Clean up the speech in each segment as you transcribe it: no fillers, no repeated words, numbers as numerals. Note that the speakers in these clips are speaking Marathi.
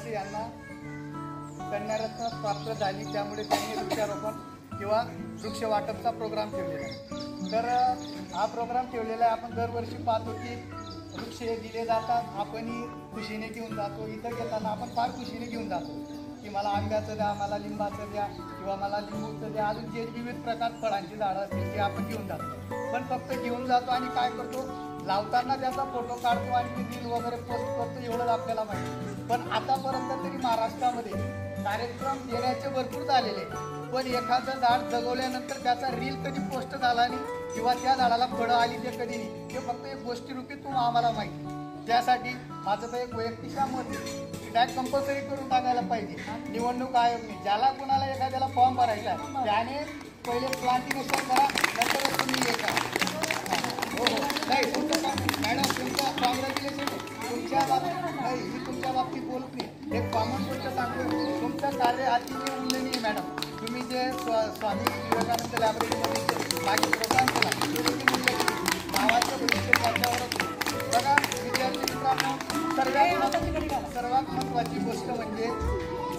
वर्षी यांना कन्यारत्न प्राप्त झाली, त्यामुळे त्यांनी वृक्षारोपण किंवा वृक्ष वाटपचा प्रोग्राम ठेवलेला आहे। तर हा प्रोग्राम ठेवलेला आहे। आपण दरवर्षी पाहतो की वृक्ष हे दिले जातात, आपणही खुशीने घेऊन जातो। इथं घेताना आपण फार खुशीने घेऊन जातो की मला आंब्याचं द्या, मला लिंबाचं द्या किंवा मला लिंबूचं द्या, अजून जे विविध प्रकार फळांची झाडं असतील ते आपण घेऊन जातो। पण फक्त घेऊन जातो आणि काय करतो, लावताना त्याचा फोटो काढतो आणि रील वगैरे पोस्ट करतो, एवढंच आपल्याला माहिती। पण आतापर्यंत तरी महाराष्ट्रामध्ये कार्यक्रम देण्याचे भरपूर झालेले, पण एखादं झाड जगवल्यानंतर त्याचा रील कधी पोस्ट झाला नाही किंवा त्या झाडाला फळं आली ते कधी नाही, ते फक्त एक गोष्टीरूपी तू आम्हाला माहिती। त्यासाठी माझं तर एक वैयक्तिक मत आहे, टॅग कंपल्सरी करून टाकायला पाहिजे। निवडणूक आयोगने ज्याला कोणाला एखाद्याला फॉर्म भरायचा आहे त्याने पहिले प्लांटेशन करा, नंतरच तुम्ही हे करा। हो नाही तुमचं मॅडम, तुमचं कॉंग्रॅच्युलेशन। तुमच्या बाबतीत नाही, मी तुमच्या बाबतीत बोलत नाही, एक कॉमन गोष्ट सांगतो, तुमचं कार्य अतिशय उल्लेखनीय मॅडम। तुम्ही जे स्वामी विवेकानंद लायब्ररीमध्ये मागे प्रोग्राम केला तो देखील उल्लेखनीय, गावाचं भविष्य त्याच्यावरच बघा। विद्यार्थी मित्रांनो, सर्वात महत्त्वाची गोष्ट म्हणजे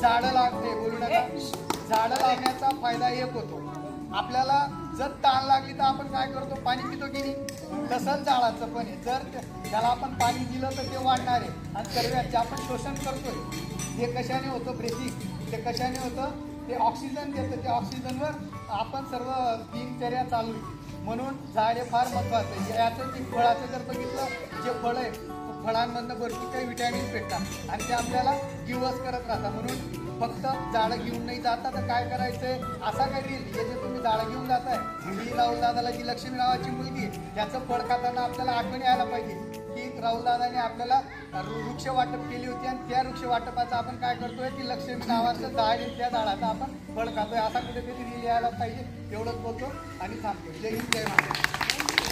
झाडं लागते, बोलू नका। झाडं लावण्याचा फायदा एक होतो, आपल्याला जर ताण लागली तर आपण काय करतो, पाणी पितो की नाही, तसंच झाडाचं पण आहे। जर त्याला आपण पाणी दिलं तर ते वाढणार आहे, आणि सर्वांचे आपण शोषण करतोय ते कशाने होतं, ब्रेथिंग, ते कशाने होतं, ते ऑक्सिजन देतं, त्या ऑक्सिजनवर आपण सर्व दिनचर्या चालू आहे। म्हणून झाड हे फार महत्त्वाचं आहे। याचं ते फळाचं जर बघितलं, जे फळं आहे फळांमधनं भरपूर काही विटॅमिन्स भेटतात आणि ते आपल्याला गिवस करत राहतात। म्हणून फक्त झाडं घेऊन नाही जाता तर काय करायचंय, असा काही रील हे जे तुम्ही झाडं घेऊन जाताय, मी राहुल दादाला जी लक्ष्मी नावाची मुलगी त्याचं फळ खाताना आपल्याला आठवण यायला पाहिजे की राहुल दादाने आपल्याला वृक्ष वाटप केली होती, आणि त्या वृक्ष वाटपाचं आपण काय करतोय की लक्ष्मी नावाचं झाड आहे, त्या झाडाचं आपण फळ खातोय, असा कुठेतरी रील यायला पाहिजे। एवढंच बोलतो आणि थांबतो। जय हिंद, जय महाराष्ट्र।